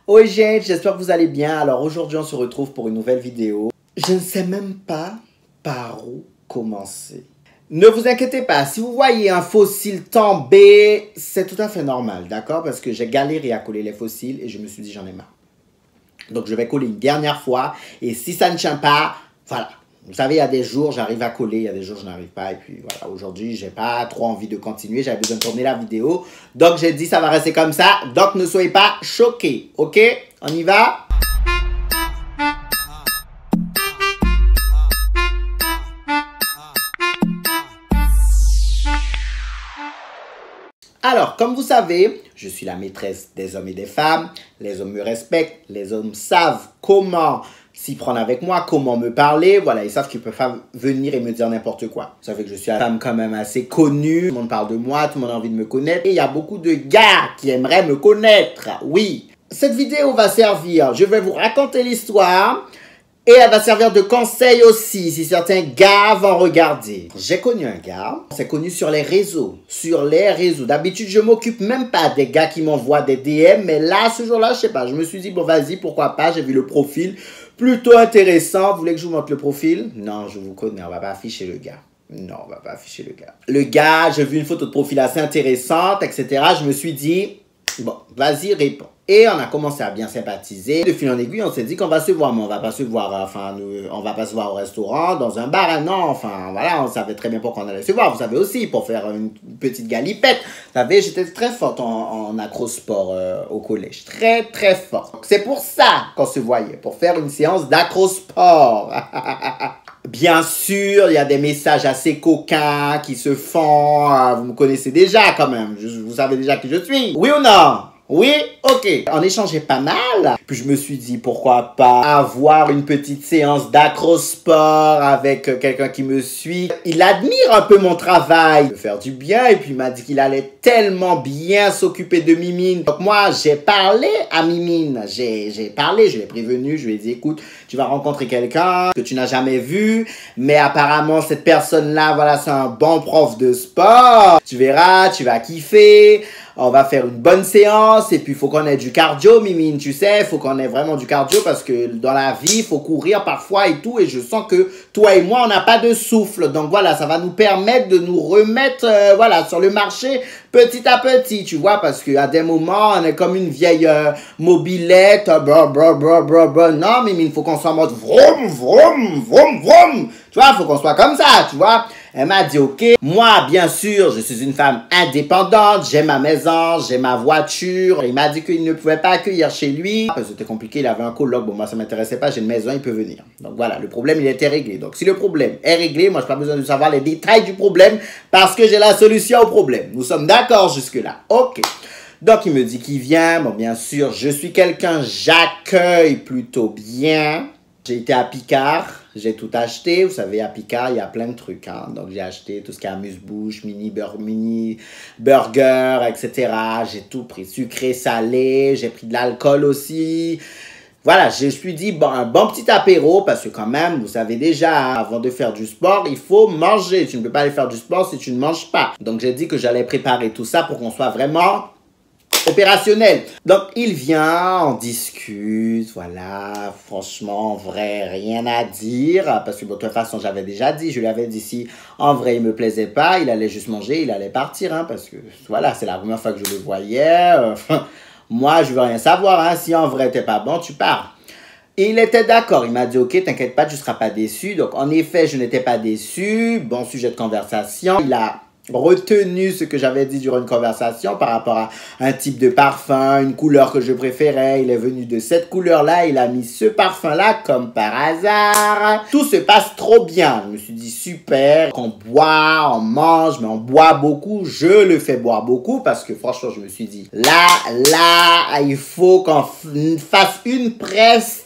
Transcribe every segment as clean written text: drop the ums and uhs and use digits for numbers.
Oi gente, j'espère que vous allez bien. Alors aujourd'hui on se retrouve pour une nouvelle vidéo. Je ne sais même pas par où commencer. Ne vous inquiétez pas, si vous voyez un fossile tomber, c'est tout à fait normal, d'accord? Parce que j'ai galéré à coller les fossiles et je me suis dit j'en ai marre. Donc je vais coller une dernière fois et si ça ne tient pas, voilà. Vous savez, il y a des jours, j'arrive à coller, il y a des jours, je n'arrive pas. Et puis voilà, aujourd'hui, j'ai pas trop envie de continuer. J'avais besoin de tourner la vidéo. Donc, j'ai dit, ça va rester comme ça. Donc, ne soyez pas choqués. OK? On y va? Alors, comme vous savez, je suis la maîtresse des hommes et des femmes. Les hommes me respectent. Les hommes savent comment s'y prendre avec moi, comment me parler. Voilà, ils savent qu'ils peuvent pas venir et me dire n'importe quoi. Vous savez que je suis une femme quand même assez connue. Tout le monde parle de moi, tout le monde a envie de me connaître. Et il y a beaucoup de gars qui aimeraient me connaître. Oui. Cette vidéo va servir, je vais vous raconter l'histoire. Et elle va servir de conseil aussi, si certains gars vont regarder. J'ai connu un gars, c'est connu sur les réseaux. Sur les réseaux. D'habitude, je m'occupe même pas des gars qui m'envoient des DM. Mais là, ce jour-là, je sais pas. Je me suis dit, bon, vas-y, pourquoi pas. J'ai vu le profil. Plutôt intéressant. Vous voulez que je vous montre le profil? Non, je vous connais. On va pas afficher le gars. Non, on va pas afficher le gars. Le gars, j'ai vu une photo de profil assez intéressante, etc. Je me suis dit, bon, vas-y, réponds. Et on a commencé à bien sympathiser. De fil en aiguille, on s'est dit qu'on va se voir, mais on va pas se voir, enfin, on va pas se voir au restaurant, dans un bar, non, enfin, voilà, on savait très bien pourquoi on allait se voir. Vous savez aussi, pour faire une petite galipette. Vous savez, j'étais très forte en acrosport au collège. Très, très forte. C'est pour ça qu'on se voyait, pour faire une séance d'acrosport. Bien sûr, il y a des messages assez coquins qui se font. Vous me connaissez déjà quand même. Vous savez déjà qui je suis. Oui ou non? Oui, ok. On échangeait pas mal. Puis je me suis dit, pourquoi pas avoir une petite séance d'acrosport avec quelqu'un qui me suit. Il admire un peu mon travail, de faire du bien. Et puis il m'a dit qu'il allait tellement bien s'occuper de Mimine. Donc moi, j'ai parlé à Mimine. J'ai parlé, je l'ai prévenu. Je lui ai dit, écoute, tu vas rencontrer quelqu'un que tu n'as jamais vu. Mais apparemment, cette personne-là, voilà, c'est un bon prof de sport. Tu verras, tu vas kiffer. On va faire une bonne séance et puis il faut qu'on ait du cardio, Mimine, tu sais, il faut qu'on ait vraiment du cardio parce que dans la vie, il faut courir parfois et tout et je sens que toi et moi, on n'a pas de souffle. Donc voilà, ça va nous permettre de nous remettre voilà, sur le marché petit à petit, tu vois, parce qu'à des moments, on est comme une vieille mobilette, non, Mimine, il faut qu'on soit en mode vroom, vroom, vroom, vroom. Tu vois, il faut qu'on soit comme ça, tu vois. Elle m'a dit, ok, moi, bien sûr, je suis une femme indépendante, j'ai ma maison, j'ai ma voiture. Il m'a dit qu'il ne pouvait pas accueillir chez lui, parce que c'était compliqué, il avait un coloc. Bon, moi, ça m'intéressait pas, j'ai une maison, il peut venir. Donc voilà, le problème, il était réglé. Donc si le problème est réglé, moi, je n'ai pas besoin de savoir les détails du problème, parce que j'ai la solution au problème. Nous sommes d'accord jusque-là. Ok. Donc, il me dit qu'il vient. Bon, bien sûr, je suis quelqu'un, j'accueille plutôt bien. J'ai été à Picard, j'ai tout acheté. Vous savez, à Picard, il y a plein de trucs. Hein. Donc, j'ai acheté tout ce qui est amuse-bouche, mini burger, etc. J'ai tout pris. Sucré, salé. J'ai pris de l'alcool aussi. Voilà, je me suis dit, bon, un bon petit apéro. Parce que quand même, vous savez déjà, hein, avant de faire du sport, il faut manger. Tu ne peux pas aller faire du sport si tu ne manges pas. Donc, j'ai dit que j'allais préparer tout ça pour qu'on soit vraiment opérationnel. Donc, il vient, on discute, voilà, franchement, en vrai, rien à dire, parce que bon, de toute façon, j'avais déjà dit, je lui avais dit si, en vrai, il me plaisait pas, il allait juste manger, il allait partir, hein, parce que, voilà, c'est la première fois que je le voyais, moi, je veux rien savoir, hein, si en vrai, t'es pas bon, tu pars. Et il était d'accord, il m'a dit, ok, t'inquiète pas, tu seras pas déçu, donc, en effet, je n'étais pas déçu, bon sujet de conversation, il a retenu ce que j'avais dit durant une conversation par rapport à un type de parfum, une couleur que je préférais. Il est venu de cette couleur-là, il a mis ce parfum-là comme par hasard. Tout se passe trop bien. Je me suis dit super, on boit, on mange, mais on boit beaucoup. Je le fais boire beaucoup parce que franchement, je me suis dit là, il faut qu'on fasse une presse.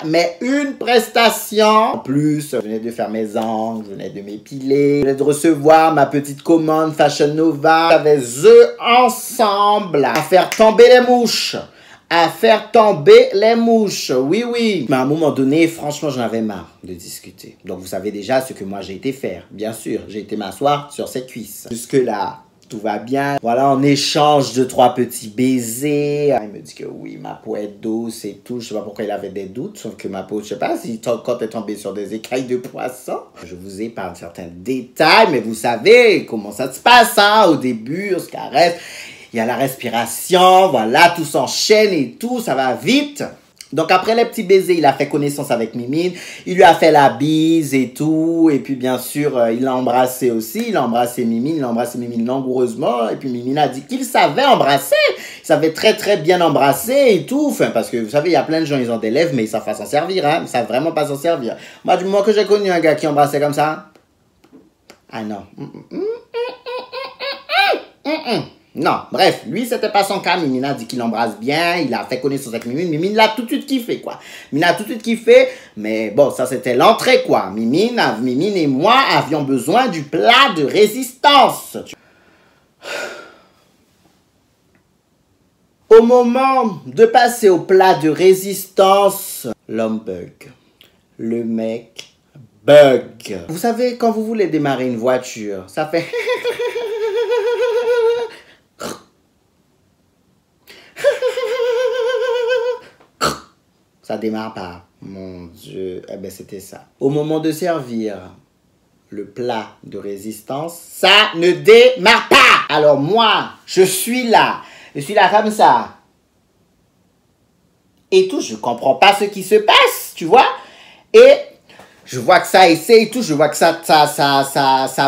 Mais une prestation. En plus, je venais de faire mes ongles, je venais de m'épiler, je venais de recevoir ma petite commande Fashion Nova. J'avais eux ensemble à faire tomber les mouches. À faire tomber les mouches. Oui, oui. Mais à un moment donné, franchement, j'en avais marre de discuter. Donc, vous savez déjà ce que moi j'ai été faire. Bien sûr, j'ai été m'asseoir sur ses cuisses. Jusque-là, Tout va bien. Voilà, on échange 2-3 petits baisers. Il me dit que oui, ma peau est douce et tout. Je sais pas pourquoi il avait des doutes, sauf que ma peau, je sais pas si quand est tombé sur des écailles de poisson. Je vous épargne certains détails, mais vous savez comment ça se passe, hein. Au début, on se caresse, il y a la respiration, voilà, tout s'enchaîne et tout, ça va vite. Donc après les petits baisers, il a fait connaissance avec Mimine, il lui a fait la bise et tout, et puis bien sûr, il l'a embrassé aussi, il a embrassé Mimine langoureusement, et puis Mimine a dit qu'il savait embrasser, il savait très bien embrasser et tout, enfin, parce que vous savez, il y a plein de gens, ils ont des lèvres, mais ils savent pas s'en servir, hein, ils savent vraiment pas s'en servir. Moi, du moment que j'ai connu un gars qui embrassait comme ça, ah non. Non, bref, lui, c'était pas son cas. Mimine a dit qu'il embrasse bien, il a fait connaissance avec Mimine. Mimine l'a tout de suite kiffé, quoi. Mimine a tout de suite kiffé, mais bon, ça, c'était l'entrée, quoi. Mimine et moi avions besoin du plat de résistance. Au moment de passer au plat de résistance, l'homme bug. Le mec bug. Vous savez, quand vous voulez démarrer une voiture, ça fait... Ça démarre pas. Mon Dieu. Eh ben, c'était ça. Au moment de servir le plat de résistance, ça ne démarre pas. Alors moi, je suis là. Je suis là comme ça. Et tout, je comprends pas ce qui se passe, tu vois. Et je vois que ça essaie et tout. Je vois que ça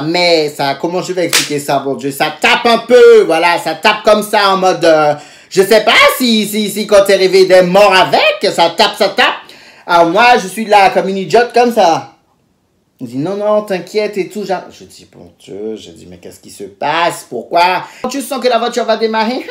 met, ça, comment je vais expliquer ça, mon Dieu. Ça tape un peu, voilà. Ça tape comme ça en mode... je sais pas si quand t'es réveillé des morts avec, ça tape. Alors moi, je suis là comme une idiote comme ça. Il dit non, t'inquiète et tout. Genre, je dis, bon Dieu, je dis, mais qu'est-ce qui se passe? Pourquoi? Tu sens que la voiture va démarrer?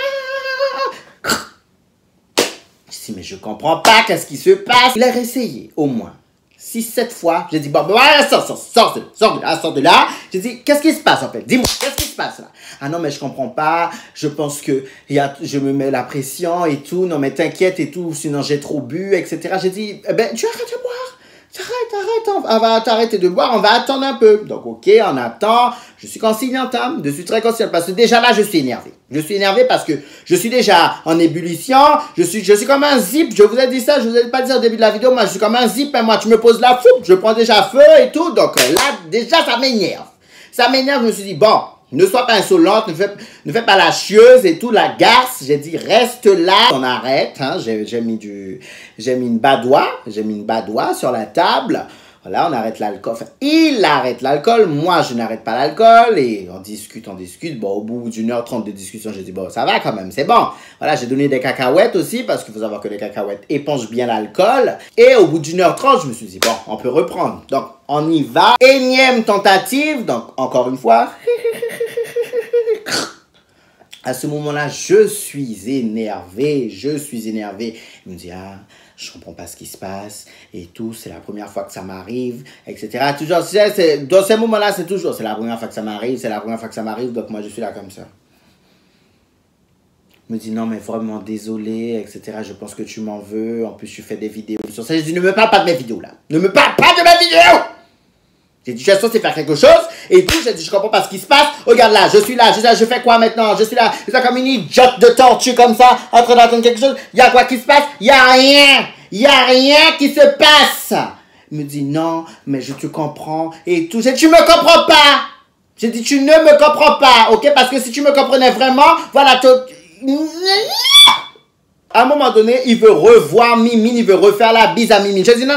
Je dis, mais je comprends pas, qu'est-ce qui se passe? Il a réessayé, au moins 6-7 fois. J'ai dit, bon, voilà, sors de là. J'ai dit, qu'est-ce qui se passe en fait? Dis-moi, qu'est-ce qui se passe là? Ah non, mais je comprends pas. Je pense que je me mets la pression et tout. Non, mais t'inquiète et tout, sinon j'ai trop bu, etc. J'ai dit, eh ben, tu arrêtes de boire. On va t'arrêter de boire, on va attendre un peu. Donc, ok, on attend. Je suis conciliante, je suis très conciliante parce que déjà là, je suis énervé. Je suis énervé parce que je suis déjà en ébullition. Je suis comme un zip. Je vous ai dit ça, je vous ai pas dit au début de la vidéo. Moi, je suis comme un zip. Et moi, tu me poses la foupe. Je prends déjà feu et tout. Donc là, déjà, ça m'énerve. Ça m'énerve. Je me suis dit, bon, ne sois pas insolente, ne fais pas la chieuse et tout, la garce. J'ai dit, reste là. On arrête, hein. J'ai mis une badoie sur la table. Voilà, on arrête l'alcool. Enfin, il arrête l'alcool. Moi, je n'arrête pas l'alcool. Et on discute. Bon, au bout d'1h30 de discussion, j'ai dit, bon, ça va quand même, c'est bon. Voilà, j'ai donné des cacahuètes aussi, parce qu'il faut savoir que les cacahuètes épongent bien l'alcool. Et au bout d'1h30, je me suis dit, bon, on peut reprendre. Donc, on y va. Énième tentative. Donc, encore une fois. À ce moment-là, je suis énervé. Il me dit, ah, je comprends pas ce qui se passe et tout. C'est la première fois que ça m'arrive, etc. Toujours, dans ces moments-là, c'est la première fois que ça m'arrive. Donc, moi, je suis là comme ça. Il me dit, non, mais vraiment désolé, etc. Je pense que tu m'en veux. En plus, tu fais des vidéos sur ça. Je dis, ne me parle pas de mes vidéos, là. Ne me parle pas de mes vidéos! J'ai dit, je suis censé faire quelque chose, et tout, j'ai dit, je comprends pas ce qui se passe. Regarde là, je suis là, je fais quoi maintenant? Je suis là comme une idiote de tortue comme ça, en train d'attendre quelque chose. Il y a quoi qui se passe? Il y a rien qui se passe. Il me dit, non, mais je te comprends, et tout. J'ai dit, tu me comprends pas. J'ai dit, tu ne me comprends pas, ok? Parce que si tu me comprenais vraiment, voilà, à un moment donné, il veut revoir Mimine, il veut refaire la bise à Mimine. Je dis non.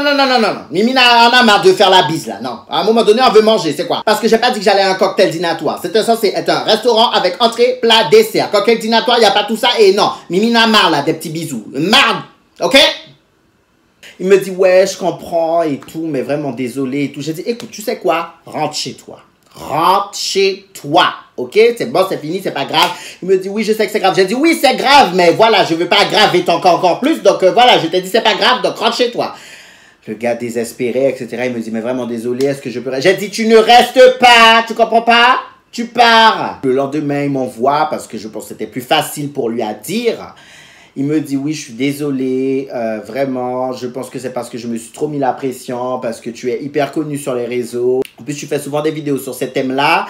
Mimine en a marre de faire la bise là. Non. À un moment donné, on veut manger. C'est quoi? Parce que j'ai pas dit que j'allais à un cocktail dînatoire. C'était censé être un restaurant avec entrée, plat, dessert. Cocktail dînatoire, il n'y a pas tout ça. Et non. Mimine a marre là, des petits bisous. Marre. Ok? Il me dit ouais, je comprends et tout, mais vraiment désolé et tout. J'ai dit écoute, tu sais quoi? Rentre chez toi. Ok, c'est bon, c'est fini, c'est pas grave. Il me dit oui, je sais que c'est grave. J'ai dit oui, c'est grave, mais voilà, je veux pas aggraver ton cas encore plus. Donc voilà, je t'ai dit c'est pas grave, donc rentre chez toi. Le gars désespéré, etc. Il me dit mais vraiment désolé, est-ce que je peux... J'ai dit tu ne restes pas, tu comprends pas? Tu pars. Le lendemain, il m'envoie parce que je pense que c'était plus facile pour lui à dire. Il me dit oui, je suis désolé, vraiment, je pense que c'est parce que je me suis trop mis la pression, parce que tu es hyper connu sur les réseaux. En plus, tu fais souvent des vidéos sur ces thèmes-là.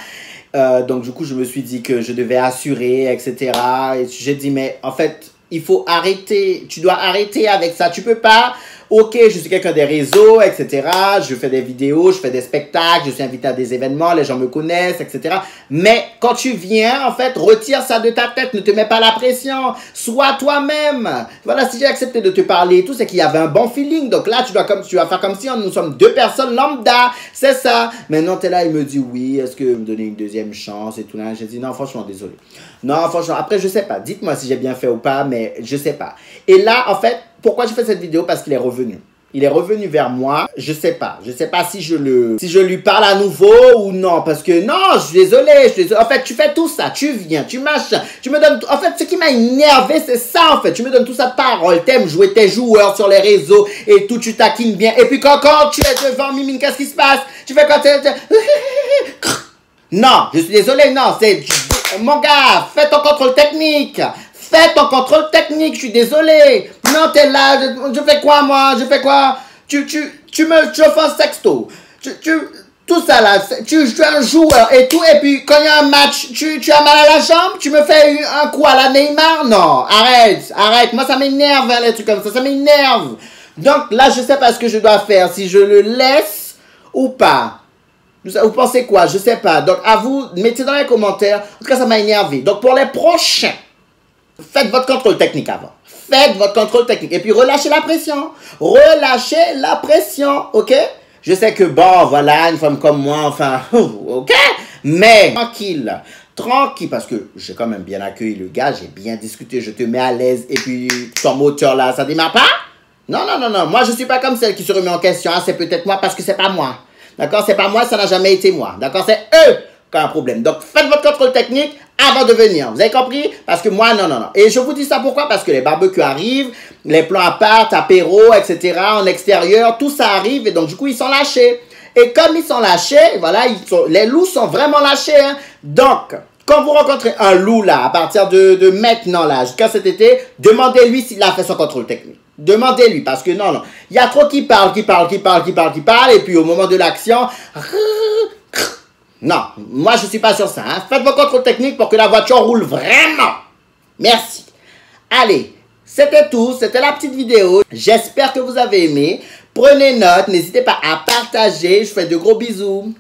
Donc, du coup, je me suis dit que je devais assurer, etc. Et j'ai dit, mais en fait, il faut arrêter. Tu dois arrêter avec ça. Tu peux pas. Ok, je suis quelqu'un des réseaux, etc. Je fais des vidéos, je fais des spectacles, je suis invité à des événements, les gens me connaissent, etc. Mais quand tu viens, en fait, retire ça de ta tête, ne te mets pas la pression. Sois toi-même. Voilà, si j'ai accepté de te parler et tout, c'est qu'il y avait un bon feeling. Donc là, tu vas faire comme si nous sommes deux personnes lambda. C'est ça. Maintenant, tu es là, il me dit oui, est-ce que vous me donnez une deuxième chance et tout là. J'ai dit non, franchement, désolé. Non, franchement, après, je sais pas. Dites-moi si j'ai bien fait ou pas, mais je sais pas. Et là, en fait, pourquoi j'ai fait cette vidéo? Parce qu'il est revenu. Il est revenu vers moi. Je sais pas. Je sais pas si je lui parle à nouveau ou non. Parce que non, je suis désolé. En fait, tu fais tout ça. Tu viens, tu machins. Tu me donnes. En fait, ce qui m'a énervé, c'est ça, en fait. Tu me donnes tout ça de parole. T'aimes jouer tes joueurs sur les réseaux et tout. Tu taquines bien. Et puis quand tu es devant Mimine, qu'est-ce qui se passe? Tu fais quand Non, je suis désolé. Non, c'est. Mon gars, fais ton contrôle technique. Fais ton contrôle technique, je suis désolé. Non, t'es là, je fais quoi moi? Je fais quoi? Tu fais un sexto. Tout ça là, tu es un joueur et tout, et puis quand il y a un match, tu as mal à la jambe, tu me fais un coup à la Neymar? Non, arrête. Moi ça m'énerve hein, les trucs comme ça m'énerve. Donc là, je sais pas ce que je dois faire, si je le laisse ou pas. Vous pensez quoi? Je sais pas. Donc à vous, mettez dans les commentaires. En tout cas, ça m'a énervé. Donc pour les prochains, faites votre contrôle technique avant. Faites votre contrôle technique. Et puis, relâchez la pression. Relâchez la pression. OK? Je sais que, bon, voilà, une femme comme moi, enfin, OK? Mais, tranquille. Tranquille, parce que j'ai quand même bien accueilli le gars. J'ai bien discuté. Je te mets à l'aise. Et puis, ton moteur là, ça démarre pas? Non. Moi, je suis pas comme celle qui se remet en question. Hein. C'est peut-être moi parce que c'est pas moi. D'accord? C'est pas moi, ça n'a jamais été moi. D'accord? C'est eux qui ont un problème. Donc, faites votre contrôle technique avant de venir. Vous avez compris? Parce que moi, non. Et je vous dis ça pourquoi? Parce que les barbecues arrivent, les plans à part, apéro, etc., en extérieur, tout ça arrive et donc du coup, ils sont lâchés. Et comme ils sont lâchés, voilà, les loups sont vraiment lâchés. Hein. Donc, quand vous rencontrez un loup là, à partir de maintenant là, jusqu'à cet été, demandez-lui s'il a fait son contrôle technique. Demandez-lui, parce que non. Il y a trop qui parlent, et puis au moment de l'action, non, moi je suis pas sur ça. Hein. Faites vos contrôles techniques pour que la voiture roule vraiment. Merci. Allez, c'était tout. C'était la petite vidéo. J'espère que vous avez aimé. Prenez note. N'hésitez pas à partager. Je vous fais de gros bisous.